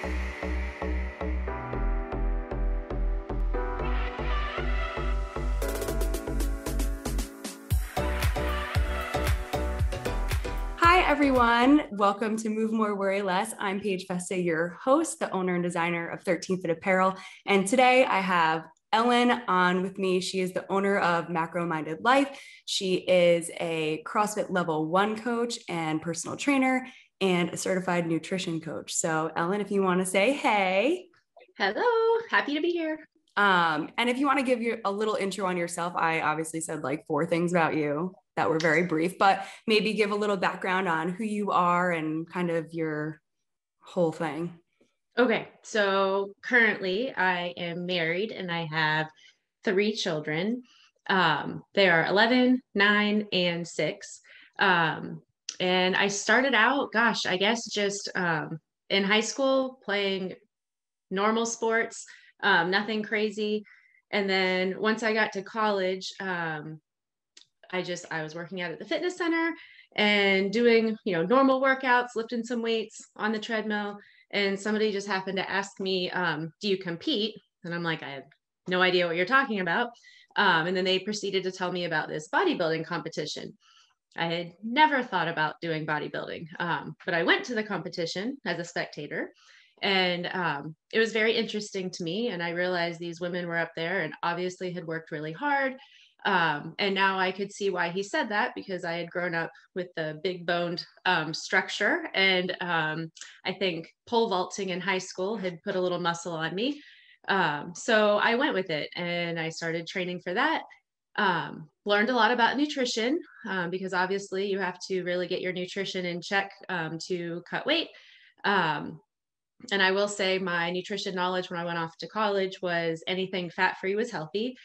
Hi, everyone. Welcome to Move More, Worry Less. I'm Paige Festa, your host, the owner and designer of 13th Fit Apparel. And today I have Ellen on with me. She is the owner of Macro Minded Life. She is a CrossFit Level 1 coach and personal trainer and a certified nutrition coach. So Ellen, if you want to say hey. Hello, happy to be here. And if you want to give you a little intro on yourself, I obviously said like 4 things about you that were very brief, but maybe give a little background on who you are and kind of your whole thing. Okay, so currently I am married and I have 3 children. They are 11, 9, and 6. And I started out, I guess just in high school playing normal sports, nothing crazy. And then once I got to college, I was working out at the fitness center and doing, normal workouts, lifting some weights on the treadmill. And somebody just happened to ask me, do you compete? And I'm like, I have no idea what you're talking about. And then they proceeded to tell me about this bodybuilding competition. I had never thought about doing bodybuilding, but I went to the competition as a spectator. And it was very interesting to me. And I realized these women were up there and obviously had worked really hard. And now I could see why he said that, because I had grown up with the big boned structure. And I think pole vaulting in high school had put a little muscle on me. So I went with it and I started training for that. Learned a lot about nutrition because obviously you have to really get your nutrition in check to cut weight. And I will say my nutrition knowledge when I went off to college was anything fat-free was healthy.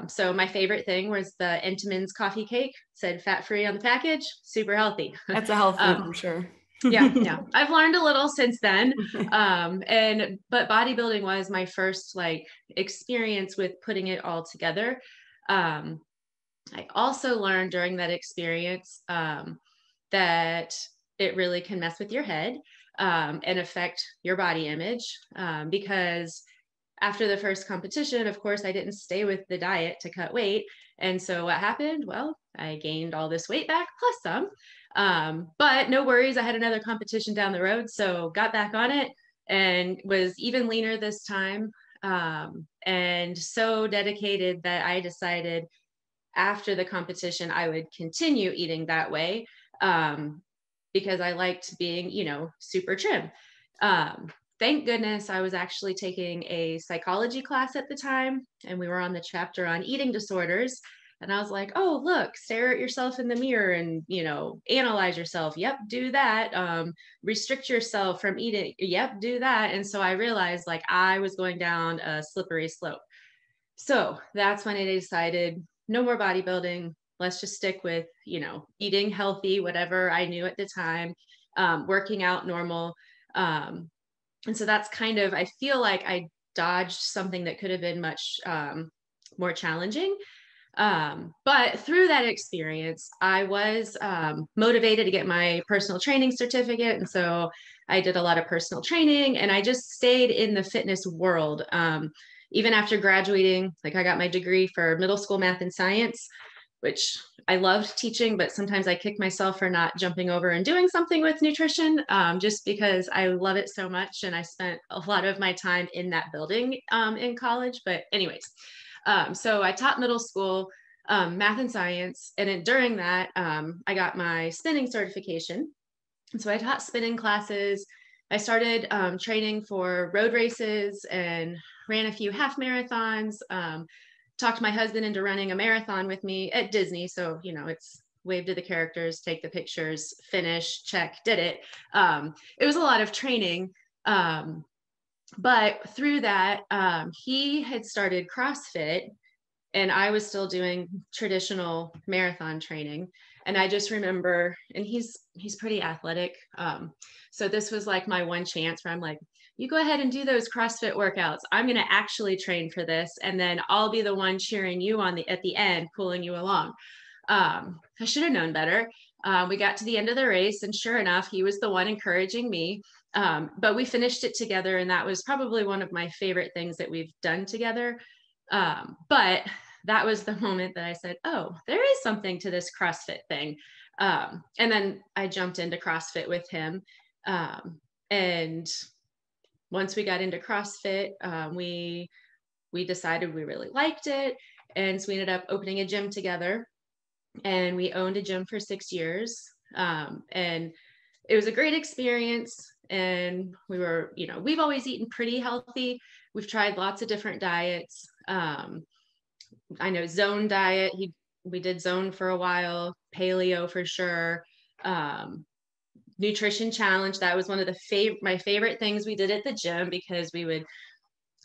So my favorite thing was the Entenmann's coffee cake, said fat-free on the package, super healthy. That's a health food, I'm sure. yeah. I've learned a little since then. But bodybuilding was my first experience with putting it all together. I also learned during that experience that it really can mess with your head and affect your body image because after the first competition, of course, I didn't stay with the diet to cut weight. And so what happened? Well, I gained all this weight back plus some. But no worries. I had another competition down the road. So got back on it and was even leaner this time. And so dedicated that I decided after the competition, I would continue eating that way because I liked being, super trim. Thank goodness I was actually taking a psychology class at the time, and we were on the chapter on eating disorders. And I was like, oh, look, stare at yourself in the mirror and, analyze yourself. Yep, do that. Restrict yourself from eating. Yep, do that. And so I realized I was going down a slippery slope. So that's when I decided no more bodybuilding. Let's just stick with, eating healthy, whatever I knew at the time, working out normal. And so that's I feel like I dodged something that could have been much more challenging. But through that experience, I was motivated to get my personal training certificate. And so I did a lot of personal training and I just stayed in the fitness world. Even after graduating, I got my degree for middle school math and science, which I loved teaching, but sometimes I kick myself for not jumping over and doing something with nutrition just because I love it so much. And I spent a lot of my time in that building in college. But anyways, so I taught middle school math and science. And during that, I got my spinning certification. And so I taught spinning classes. I started training for road races and ran a few half marathons. Talked my husband into running a marathon with me at Disney. So, it's wave to the characters, take the pictures, finish, check, did it. It was a lot of training. But through that, he had started CrossFit and I was still doing traditional marathon training. And I just remember, and he's pretty athletic. So this was my one chance where I'm like, you go ahead and do those CrossFit workouts. I'm going to actually train for this. And then I'll be the one cheering you on at the end, pulling you along. I should have known better. We got to the end of the race, and sure enough, he was the one encouraging me. But we finished it together, and that was probably one of my favorite things that we've done together. But that was the moment that I said, oh, there is something to this CrossFit thing. And then I jumped into CrossFit with him. And once we got into CrossFit, we decided we really liked it. And so we ended up opening a gym together, and we owned a gym for 6 years. And it was a great experience. And we were, we've always eaten pretty healthy. We've tried lots of different diets. I know Zone diet. We did Zone for a while, paleo for sure. Nutrition challenge. That was one of my favorite things we did at the gym, because we would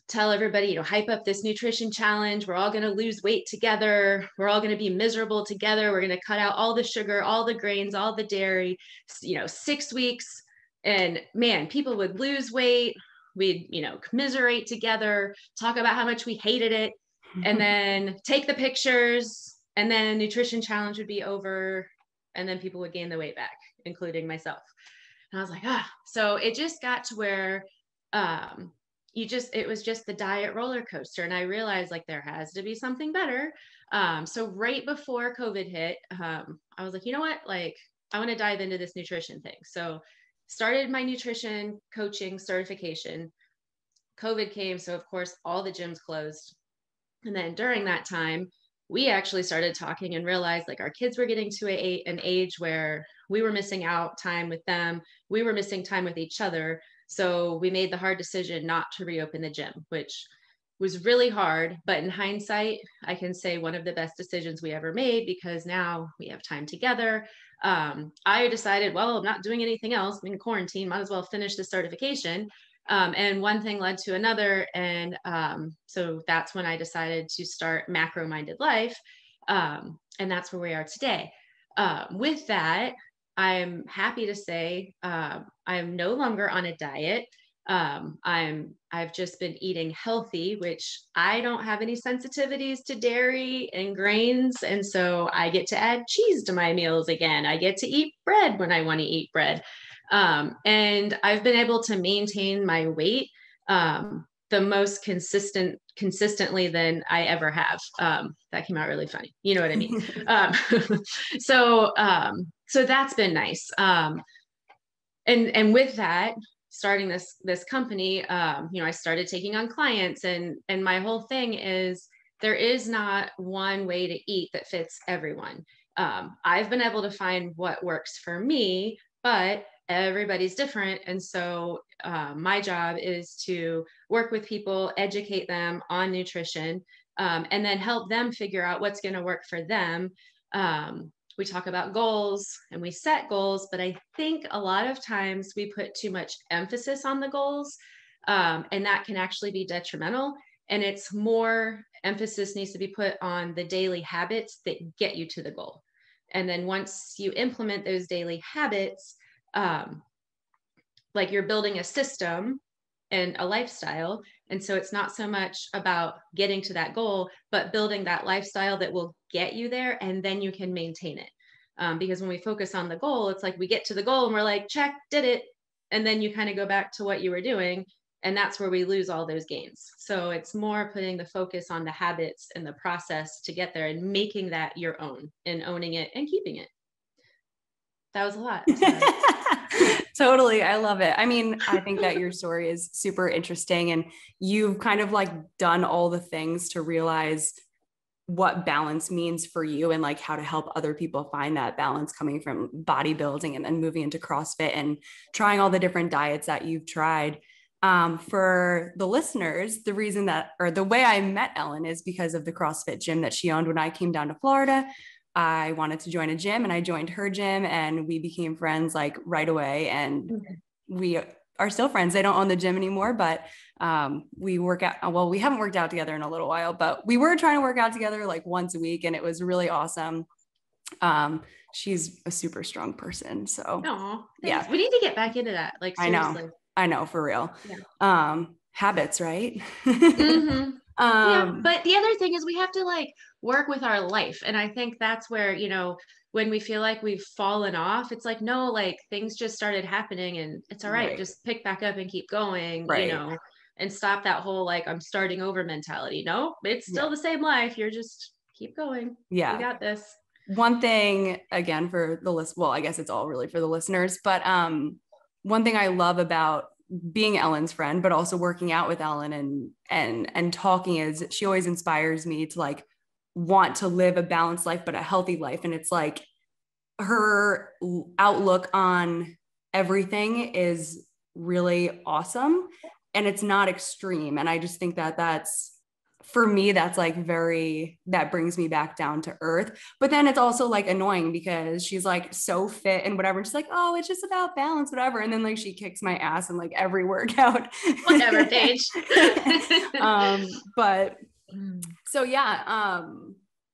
tell everybody, hype up this nutrition challenge. We're all going to lose weight together. We're all going to be miserable together. We're going to cut out all the sugar, all the grains, all the dairy, 6 weeks. And man, people would lose weight. We'd, commiserate together, talk about how much we hated it, and then take the pictures, and then nutrition challenge would be over. And then people would gain the weight back, including myself. And I was like, so it just got to where, it was just the diet roller coaster. And I realized there has to be something better. So right before COVID hit, I was like, you know what? I want to dive into this nutrition thing. So started my nutrition coaching certification. COVID came. So of course, all the gyms closed. And then during that time, we actually started talking and realized our kids were getting to an age where we were missing out time with them. We were missing time with each other. So we made the hard decision not to reopen the gym, which was really hard. But in hindsight, I can say one of the best decisions we ever made, because now we have time together. I decided, well, I'm not doing anything else. I'm in quarantine, might as well finish the certification. And one thing led to another. And so that's when I decided to start Macro Minded Life. And that's where we are today. With that, I'm happy to say I'm no longer on a diet. I've just been eating healthy, which I don't have any sensitivities to dairy and grains. And so I get to add cheese to my meals again. I get to eat bread when I want to eat bread. And I've been able to maintain my weight the most consistently than I ever have. That came out really funny. You know what I mean? So that's been nice. And with that, starting this company, I started taking on clients, and my whole thing is there is not one way to eat that fits everyone. I've been able to find what works for me, but everybody's different. And so my job is to work with people, educate them on nutrition, and then help them figure out what's going to work for them. We talk about goals and we set goals, but I think a lot of times we put too much emphasis on the goals, and that can actually be detrimental. And it's more emphasis needs to be put on the daily habits that get you to the goal. And then once you implement those daily habits, you're building a system and a lifestyle. And so it's not so much about getting to that goal, but building that lifestyle that will get you there, and then you can maintain it. Because when we focus on the goal, it's we get to the goal and we're like, check, did it. And then you kind of go back to what you were doing. And that's where we lose all those gains. So it's more putting the focus on the habits and the process to get there, and making that your own, and owning it and keeping it. That was a lot. Totally. I love it. I mean, I think that your story is super interesting, and you've kind of done all the things to realize what balance means for you, and how to help other people find that balance, coming from bodybuilding and then moving into CrossFit and trying all the different diets that you've tried. For the listeners, the reason the way I met Ellen is because of the CrossFit gym that she owned when I came down to Florida. I wanted to join a gym, and I joined her gym, and we became friends right away. And we are still friends. They don't own the gym anymore, but we work out. Well, we haven't worked out together in a little while, but we were trying to work out together once a week, and it was really awesome. She's a super strong person. So yeah, we need to get back into that. Seriously. I know, for real. Yeah. Habits, right? Mm-hmm. Yeah, but the other thing is we have to work with our life. And I think that's where, when we feel like we've fallen off, it's like, no, like things just started happening and it's all right. Right. Just pick back up and keep going, Right. and stop that whole, like, I'm starting over mentality. No, it's Yeah. still the same life. You're just keep going. Yeah. You got this. One thing, again, for the list, well, I guess it's all really for the listeners, but one thing I love about being Ellen's friend, but also working out with Ellen and talking, is she always inspires me to like want to live a balanced life, but a healthy life. And it's like her outlook on everything is really awesome, and it's not extreme. And I just think that that's, for me, that's like that brings me back down to earth. But then it's also like annoying because she's like so fit and whatever. And she's like, oh, it's just about balance, whatever. And then like she kicks my ass in like every workout. Whatever, Paige. But so yeah,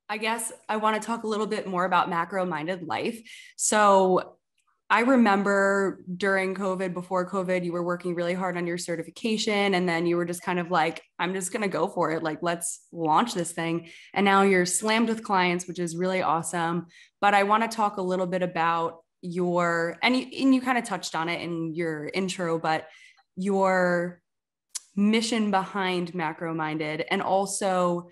I guess I want to talk a little bit more about macro-minded life. So I remember during COVID, before COVID, you were working really hard on your certification, and then you were just kind of like, I'm just going to go for it. Like, let's launch this thing. And now you're slammed with clients, which is really awesome. But I want to talk a little bit about and you kind of touched on it in your intro, but your mission behind macro-minded, and also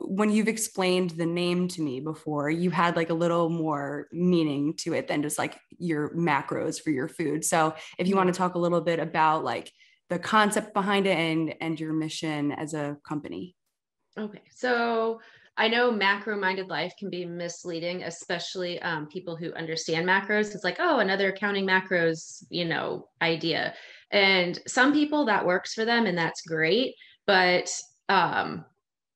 when you've explained the name to me before, you had like a little more meaning to it than just like your macros for your food. So if you want to talk a little bit about like the concept behind it and your mission as a company. Okay. So I know macro-minded life can be misleading, especially people who understand macros. It's like, oh, another counting macros, idea. And some people that works for them and that's great. But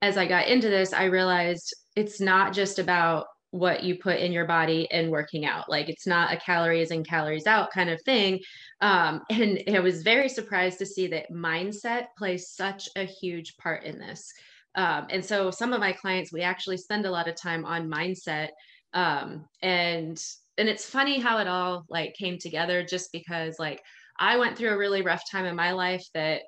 as I got into this, I realized it's not just about what you put in your body and working out. Like, it's not a calories in, calories out kind of thing. And I was very surprised to see that mindset plays such a huge part in this. And so some of my clients, we actually spend a lot of time on mindset. And it's funny how it all like came together, just because like I went through a really rough time in my life that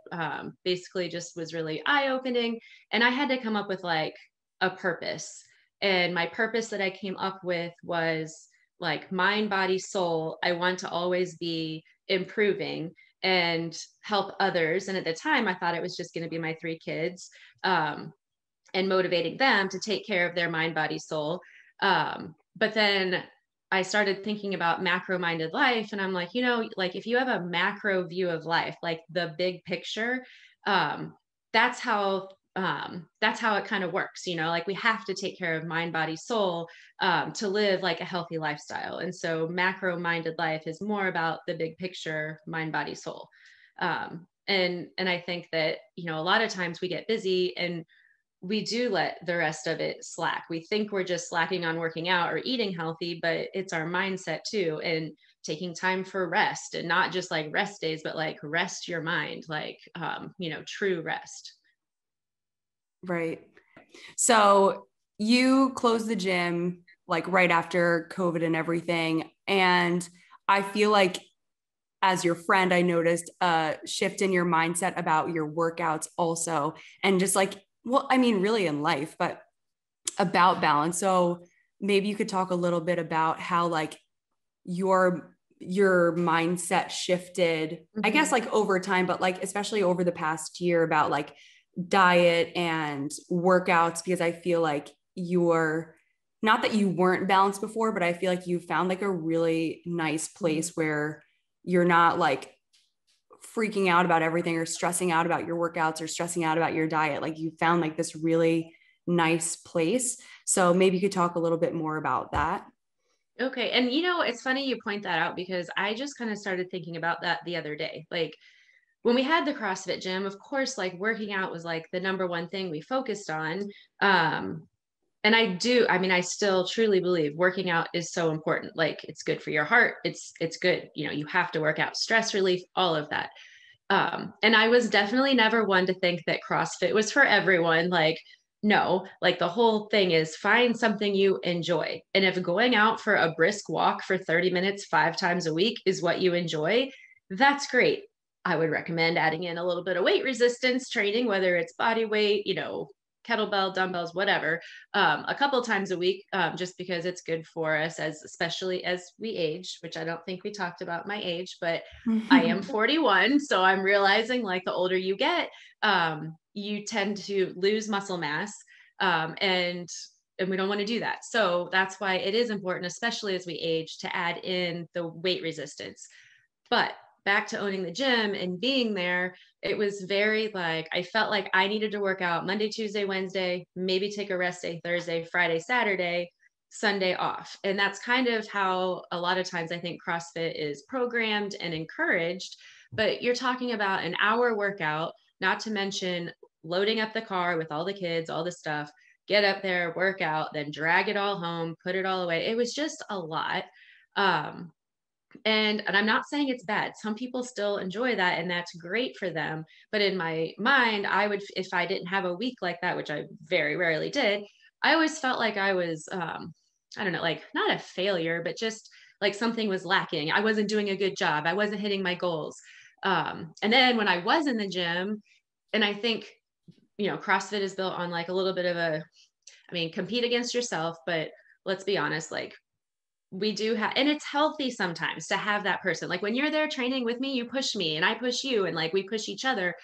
basically just was really eye-opening. And I had to come up with like a purpose. And my purpose that I came up with was like mind, body, soul. I want to always be improving and help others. And at the time, I thought it was just going to be my 3 kids, and motivating them to take care of their mind, body, soul. But then I started thinking about macro-minded life, and I'm like, like if you have a macro view of life, like the big picture, that's how it kind of works. Like we have to take care of mind, body, soul, to live like a healthy lifestyle. And so macro-minded life is more about the big picture, mind, body, soul. And I think that, a lot of times we get busy and we do let the rest of it slack. We think we're just slacking on working out or eating healthy, but it's our mindset too. And taking time for rest, and not just like rest days, but like rest your mind, like, true rest. Right. So you closed the gym like right after COVID and everything. And I feel like as your friend, I noticed a shift in your mindset about your workouts also. And just like, well, I mean, really in life, but about balance. So maybe you could talk a little bit about how like your mindset shifted, I guess like over time, but like especially over the past year, about like diet and workouts, because I feel like not that you weren't balanced before, but I feel like you found like a really nice place where you're not like freaking out about everything or stressing out about your workouts or stressing out about your diet. Like you found like this really nice place. So maybe you could talk a little bit more about that. Okay. And it's funny you point that out, because I just kind of started thinking about that the other day. Like when we had the CrossFit gym, of course, like working out was like the number one thing we focused on. And I still truly believe working out is so important. Like it's good for your heart. It's good. You have to work out, stress relief, all of that. And I was definitely never one to think that CrossFit was for everyone. Like, no, like the whole thing is find something you enjoy. And if going out for a brisk walk for 30 minutes, 5 times a week is what you enjoy, that's great. I would recommend adding in a little bit of weight resistance training, whether it's body weight, kettlebell, dumbbells, whatever, a couple times a week, just because it's good for us, especially as we age, which I don't think we talked about my age, but I am 41. So I'm realizing, like, the older you get, you tend to lose muscle mass, and we don't want to do that. So that's why it is important, especially as we age, to add in the weight resistance. But back to owning the gym and being there, it was very like, I felt like I needed to work out Monday, Tuesday, Wednesday, maybe take a rest day Thursday, Friday, Saturday, Sunday off. And that's kind of how a lot of times I think CrossFit is programmed and encouraged. But you're talking about an hour workout, not to mention loading up the car with all the kids, all the stuff, get up there, work out, then drag it all home, put it all away. It was just a lot. And I'm not saying it's bad. Some people still enjoy that, and that's great for them. But in my mind, I would, if I didn't have a week like that, which I very rarely did, I always felt like I was, I don't know, like not a failure, but just like something was lacking. I wasn't doing a good job. I wasn't hitting my goals. And then when I was in the gym, and I think, CrossFit is built on like a little bit of compete against yourself, but let's be honest, like, we do have, and it's healthy sometimes to have that person. Like when you're there training with me, you push me and I push you, and like we push each other.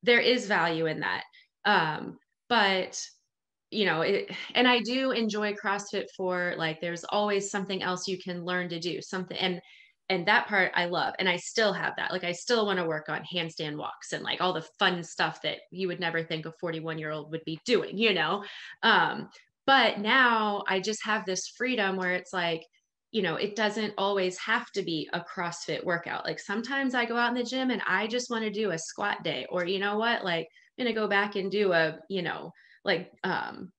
There is value in that. But and I do enjoy CrossFit for, like, there's always something else you can learn to do something. And that part I love. And I still have that. Like, I still want to work on handstand walks and like all the fun stuff that you would never think a 41-year-old would be doing. But now I just have this freedom where it's like, it doesn't always have to be a CrossFit workout. Like sometimes I go out in the gym and I just want to do a squat day, or you know what, like I'm going to go back and do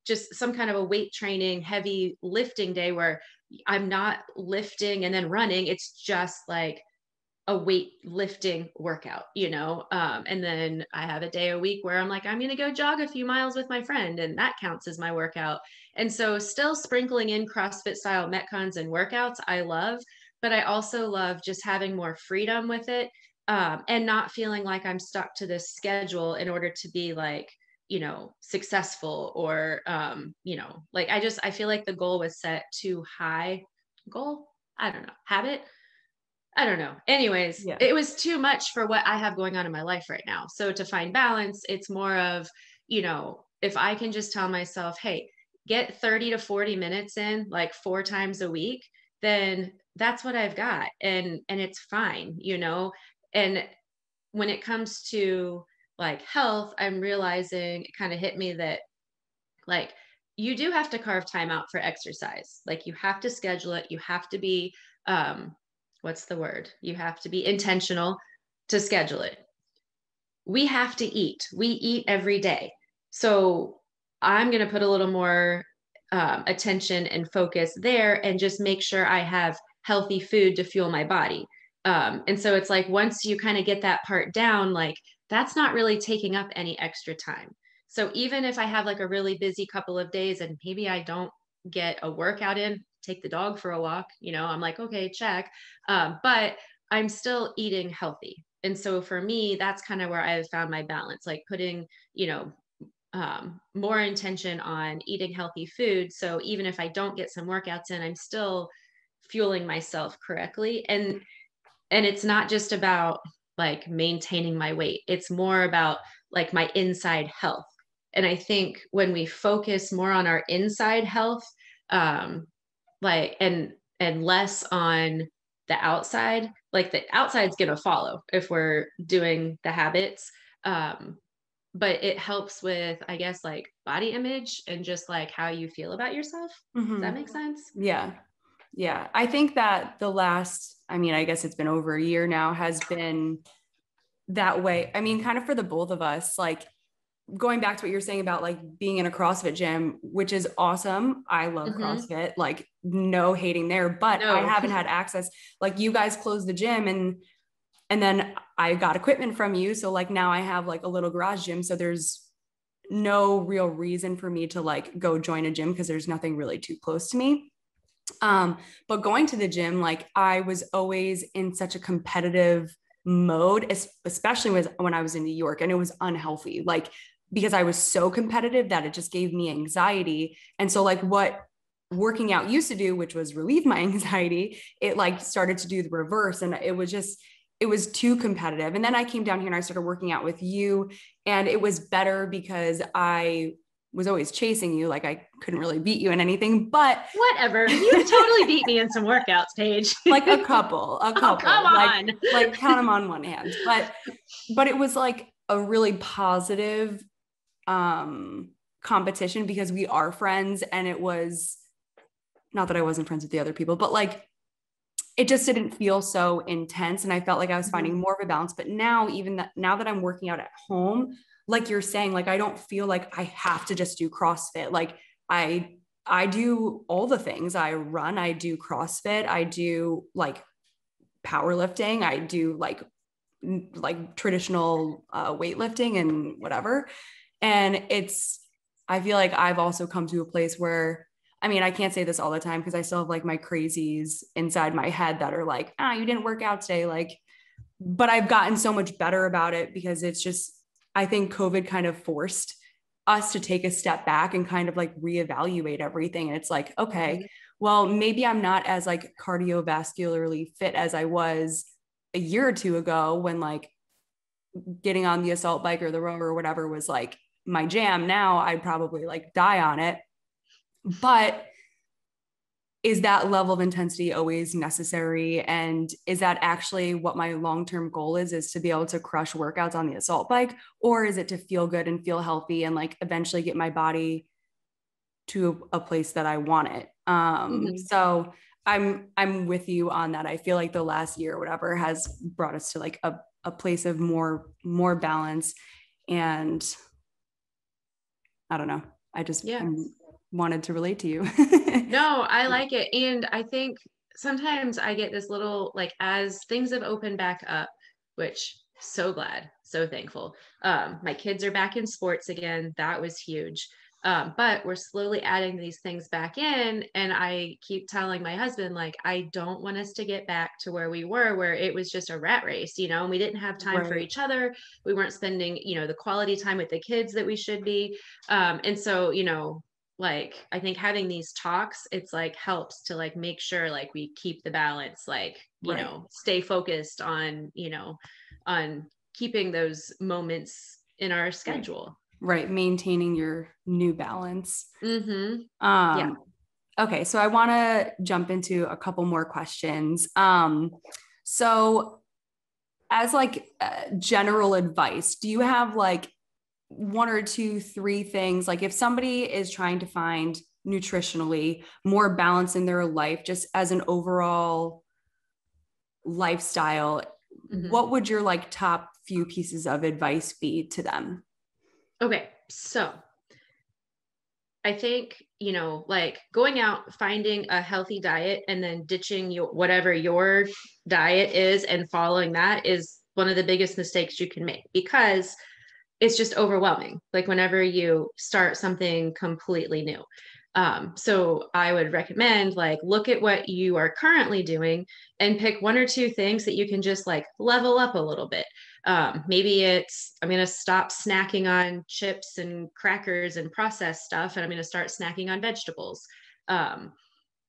just some kind of a weight training, heavy lifting day where I'm not lifting and then running. It's just like a weight lifting workout, and then I have a day a week where I'm like, I'm going to go jog a few miles with my friend, and that counts as my workout. And so still sprinkling in CrossFit style metcons and workouts I love, but I also love just having more freedom with it, and not feeling like I'm stuck to this schedule in order to be like, successful, or like I feel like the goal was set too high. Goal, I don't know. Habit, I don't know. Anyways, Yeah. It was too much for what I have going on in my life right now. So to find balance, it's more of, if I can just tell myself, hey, get 30 to 40 minutes in like 4 times a week, then that's what I've got. And it's fine. And when it comes to like health, I'm realizing, it kind of hit me that, like, you do have to carve time out for exercise. Like you have to schedule it. You have to be, what's the word? You have to be intentional to schedule it. We have to eat. We eat every day. So I'm going to put a little more attention and focus there, and just make sure I have healthy food to fuel my body. And so it's like, once you kind of get that part down, like that's not really taking up any extra time. So even if I have like a really busy couple of days and maybe I don't get a workout in, take the dog for a walk, I'm like, okay, check. But I'm still eating healthy. And so for me, that's kind of where I have found my balance, like putting, more intention on eating healthy food. So even if I don't get some workouts in, I'm still fueling myself correctly. And it's not just about like maintaining my weight. It's more about like my inside health. And I think when we focus more on our inside health, like, and less on the outside, like the outside's going to follow if we're doing the habits. But it helps with, I guess, like body image and just like how you feel about yourself. Mm-hmm. Does that make sense? Yeah. Yeah. I think that the last, I guess it's been over a year now, has been that way. Kind of for the both of us, like going back to what you're saying about like being in a CrossFit gym, which is awesome. I love CrossFit, like no hating there, but I haven't had access. Like you guys closed the gym and then I got equipment from you. So like now I have like a little garage gym. So there's no real reason for me to like go join a gym because there's nothing really too close to me. But going to the gym, like I was always in such a competitive mode, especially when I was in New York, and it was unhealthy. Like because I was so competitive that it just gave me anxiety. And so like what working out used to do, which was relieve my anxiety, it like started to do the reverse. And it was too competitive. And then I came down here and I started working out with you, and it was better because I was always chasing you. Like I couldn't really beat you in anything, but whatever. You totally beat me in some workouts, Paige. like a couple, Oh, come on. like count them on one hand. But it was like a really positive competition because we are friends, and it was not that I wasn't friends with the other people, but like it just didn't feel so intense. And I felt like I was finding more of a balance. But now, now that I'm working out at home, like you're saying, like I don't feel like I have to just do CrossFit. Like I do all the things. I run, I do CrossFit, I do like powerlifting, I do like traditional weightlifting and whatever. And I feel like I've also come to a place where, I mean, I can't say this all the time because I still have like my crazies inside my head that are like, you didn't work out today. Like, but I've gotten so much better about it because it's just, I think COVID kind of forced us to take a step back and kind of like reevaluate everything. And it's like, okay, well, maybe I'm not as like cardiovascularly fit as I was a year or two ago when like getting on the assault bike or the rower or whatever was like my jam. Now I'd probably like die on it. But is that level of intensity always necessary? And is that actually what my long-term goal is to be able to crush workouts on the assault bike? Or is it to feel good and feel healthy and like eventually get my body to a place that I want it? So I'm with you on that. I feel like the last year or whatever has brought us to like a place of more balance. And I don't know. I just wanted to relate to you. No, I like it. And I think sometimes I get this little, like, as things have opened back up, which so glad, so thankful. My kids are back in sports again. That was huge. But we're slowly adding these things back in. And I keep telling my husband, like, I don't want us to get back to where we were, where it was just a rat race, and we didn't have time for each other. We weren't spending, the quality time with the kids that we should be. And so, like, I think having these talks, it's like helps to like make sure like we keep the balance, like, stay focused on, on keeping those moments in our schedule. Right. Maintaining your new balance. Yeah. Okay. So I want to jump into a couple more questions. So as like general advice, do you have like one or two, three things, like if somebody is trying to find nutritionally more balance in their life, just as an overall lifestyle, what would your like top few pieces of advice be to them? Okay. So I think, like going out, finding a healthy diet and then ditching whatever your diet is and following that is one of the biggest mistakes you can make, because it's just overwhelming. Like whenever you start something completely new. So I would recommend like look at what you are currently doing and pick one or two things that you can just like level up a little bit. Maybe it's I'm going to stop snacking on chips and crackers and processed stuff, and I'm going to start snacking on vegetables.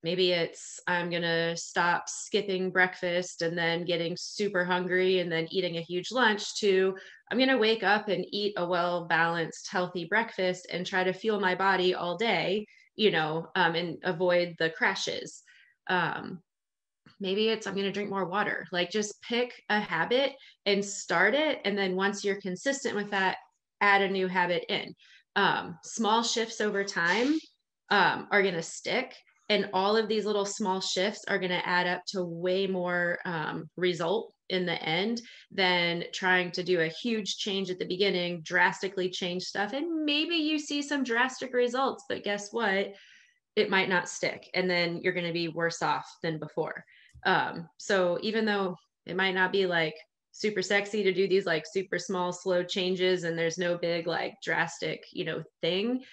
Maybe it's I'm going to stop skipping breakfast and then getting super hungry and then eating a huge lunch, to I'm going to wake up and eat a well-balanced, healthy breakfast and try to fuel my body all day, and avoid the crashes. Maybe it's I'm going to drink more water. Like just pick a habit and start it. And then once you're consistent with that, add a new habit in. Small shifts over time are going to stick. And all of these little small shifts are going to add up to way more result in the end than trying to do a huge change at the beginning, drastically change stuff. And maybe you see some drastic results, but guess what? It might not stick. And then you're going to be worse off than before. So even though it might not be like super sexy to do these like super small, slow changes, and there's no big like drastic, thing,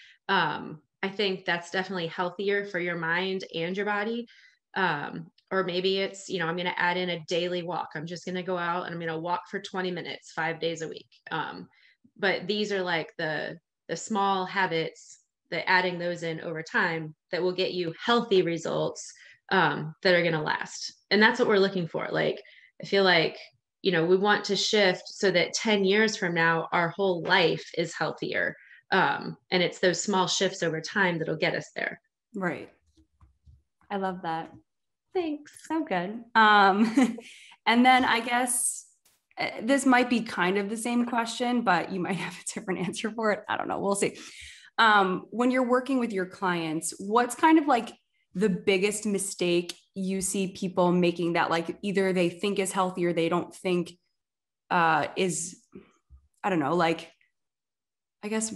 I think that's definitely healthier for your mind and your body. Or maybe it's, I'm going to add in a daily walk. I'm just going to go out and I'm going to walk for 20 minutes, 5 days a week. but these are like the small habits that adding those in over time that will get you healthy results that are going to last. And that's what we're looking for. Like, I feel like, you know, we want to shift so that 10 years from now, our whole life is healthier. And it's those small shifts over time that'll get us there. Right. I love that. Thanks. So good. And then I guess this might be kind of the same question, but you might have a different answer for it. I don't know. We'll see. When you're working with your clients, what's kind of like the biggest mistake you see people making that like either they think is healthy or they don't think is, I don't know, like, I guess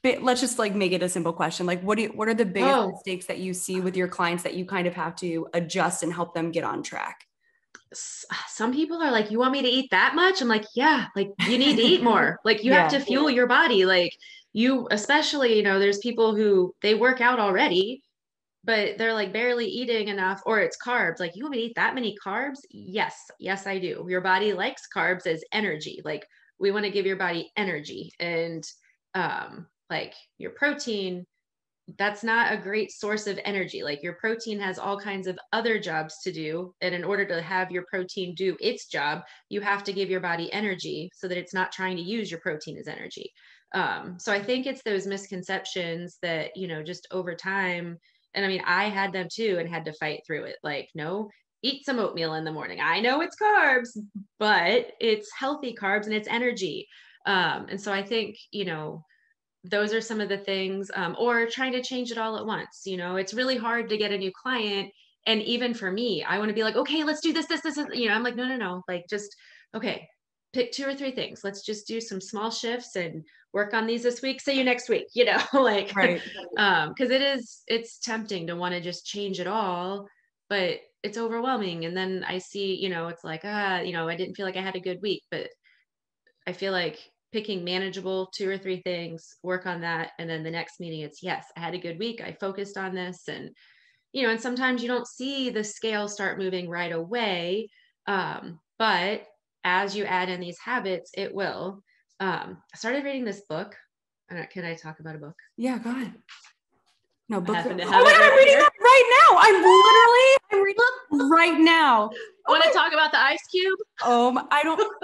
let's just like make it a simple question. Like, what are the biggest mistakes that you see with your clients that you kind of have to adjust and help them get on track? Some people are like, you want me to eat that much? I'm like, yeah, like you need to eat more. Like you have to fuel your body. Like you, especially, you know, there's people who they work out already, but they're like barely eating enough, or it's carbs. Like, you want me to eat that many carbs? Yes. Yes, I do. Your body likes carbs as energy. Like we want to give your body energy, and like your protein, that's not a great source of energy. Like your protein has all kinds of other jobs to do. And in order to have your protein do its job, you have to give your body energy so that it's not trying to use your protein as energy. So I think it's those misconceptions that, you know, just over time, and I mean, I had them too and had to fight through it. Like, no, eat some oatmeal in the morning. I know it's carbs, but it's healthy carbs and it's energy. And so I think, you know, those are some of the things, or trying to change it all at once. You know, it's really hard to get a new client. And even for me, I want to be like, okay, let's do this, you know, I'm like, no, like just, okay, pick 2 or 3 things. Let's just do some small shifts and work on these this week. See you next week, you know, like, right. Cause it's tempting to want to just change it all, but it's overwhelming. And then I see, you know, it's like, you know, I didn't feel like I had a good week, but I feel like picking manageable 2 or 3 things, work on that. And then the next meeting, it's, yes, I had a good week. I focused on this. And, you know, and sometimes you don't see the scale start moving right away. But as you add in these habits, it will. I started reading this book. Can I talk about a book? Yeah, go ahead. No, book. Oh my God, I'm reading that right now. I'm reading it right now. Want to talk about the ice cube?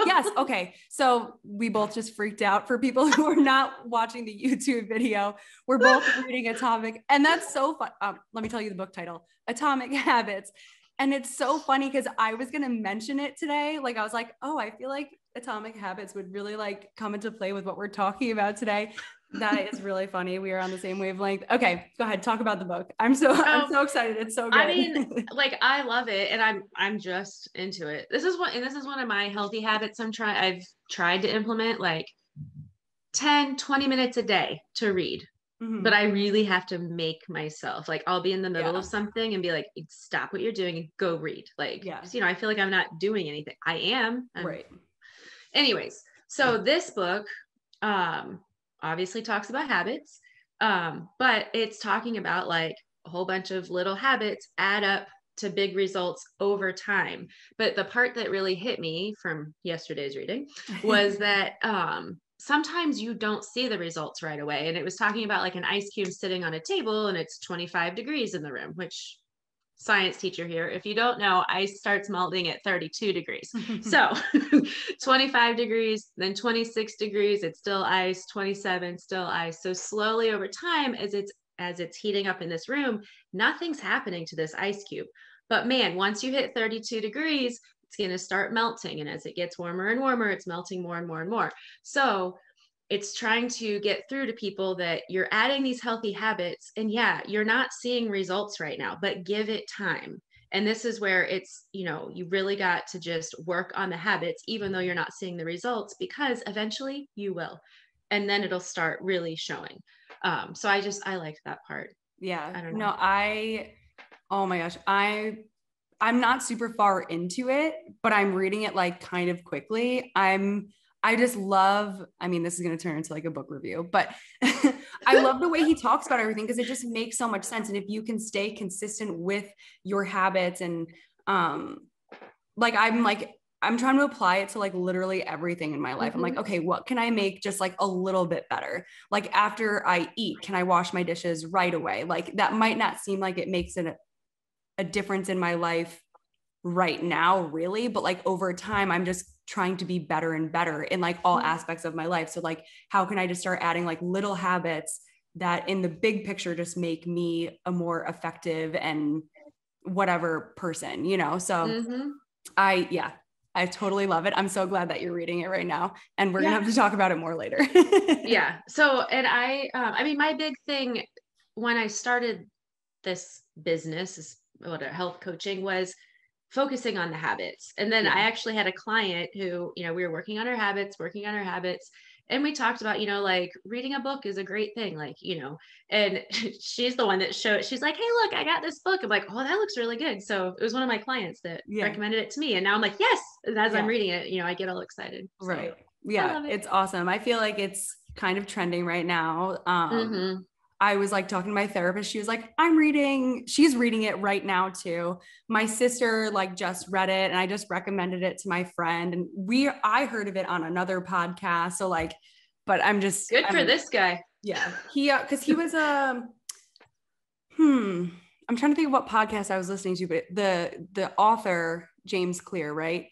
Yes. Okay. So we both just freaked out. For people who are not watching the YouTube video, we're both reading Atomic. And that's so fun. Let me tell you the book title, Atomic Habits. And it's so funny because I was going to mention it today. Like, I was like, oh, I feel like Atomic Habits would really like come into play with what we're talking about today. That is really funny. We are on the same wavelength. Okay, go ahead. Talk about the book. I'm so excited. It's so good. I mean, like, I love it, and I'm just into it. This is one of my healthy habits I've tried to implement, like 10, 20 minutes a day to read. Mm-hmm. But I really have to make myself, like, I'll be in the middle of something and be like, stop what you're doing and go read. Like, you know, I feel like I'm not doing anything. I am. Right. Anyways, so this book, obviously talks about habits, but it's talking about like a whole bunch of little habits add up to big results over time. But the part that really hit me from yesterday's reading was that sometimes you don't see the results right away. And it was talking about like an ice cube sitting on a table and it's 25 degrees in the room, which science teacher here, if you don't know, ice starts melting at 32 degrees. So 25 degrees, then 26 degrees, it's still ice, 27, still ice. So slowly over time, as it's heating up in this room, nothing's happening to this ice cube. But man, once you hit 32 degrees, it's going to start melting. And as it gets warmer and warmer, it's melting more and more and more. So it's trying to get through to people that you're adding these healthy habits, and you're not seeing results right now, but give it time. And this is where it's, you know, you really got to just work on the habits, even though you're not seeing the results, because eventually you will. And then it'll start really showing. So I like that part. Yeah. I don't know. Oh my gosh. I'm not super far into it, but I'm reading it like kind of quickly. I just love, I mean, this is going to turn into like a book review, but I love the way he talks about everything because it just makes so much sense. And if you can stay consistent with your habits and like, I'm like, I'm trying to apply it to like literally everything in my life. I'm like, okay, what can I make just like a little bit better? Like after I eat, can I wash my dishes right away? Like that might not seem like it makes a difference in my life right now, really, but like over time, I'm just trying to be better and better in like all aspects of my life. So like, how can I just start adding like little habits that in the big picture just make me a more effective and whatever person, you know? So I totally love it. I'm so glad that you're reading it right now, and we're going to have to talk about it more later. Yeah. So, and I mean, my big thing when I started this business, is what health coaching, was focusing on the habits. And then I actually had a client who, you know, we were working on her habits, and we talked about, you know, like reading a book is a great thing, like, you know, and she's the one that showed, she's like, hey, look, I got this book. I'm like, oh, that looks really good. So it was one of my clients that recommended it to me. And now I'm like, yes. And as I'm reading it, you know, I get all excited. So, right. Yeah. It's awesome. I feel like it's kind of trending right now. I was like talking to my therapist. She was like, she's reading it right now too. My sister like just read it, and I just recommended it to my friend, and I heard of it on another podcast. So like, but I'm just good for this guy. Yeah. Cause he was, I'm trying to think of what podcast I was listening to, but the author, James Clear, right?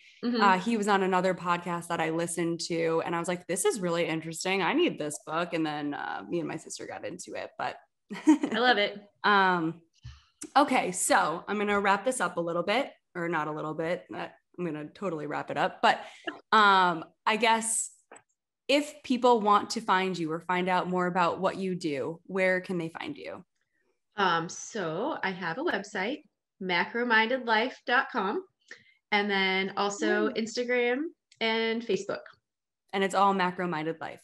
He was on another podcast that I listened to, and I was like, this is really interesting. I need this book. And then me and my sister got into it, but I love it. Okay. So I'm going to wrap this up a little bit, or not a little bit. I'm going to totally wrap it up. But I guess if people want to find you or find out more about what you do, where can they find you? So I have a website, macromindedlife.com, and then also Instagram and Facebook. And it's all Macro Minded Life.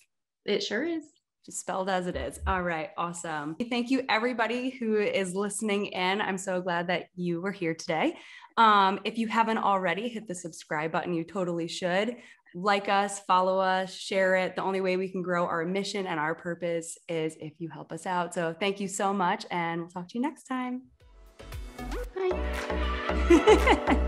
It sure is. Just spelled as it is. All right. Awesome. Thank you, everybody who is listening in. I'm so glad that you were here today. If you haven't already, hit the subscribe button. You totally should. Like us, follow us, share it. The only way we can grow our mission and our purpose is if you help us out. So thank you so much, and we'll talk to you next time. Bye.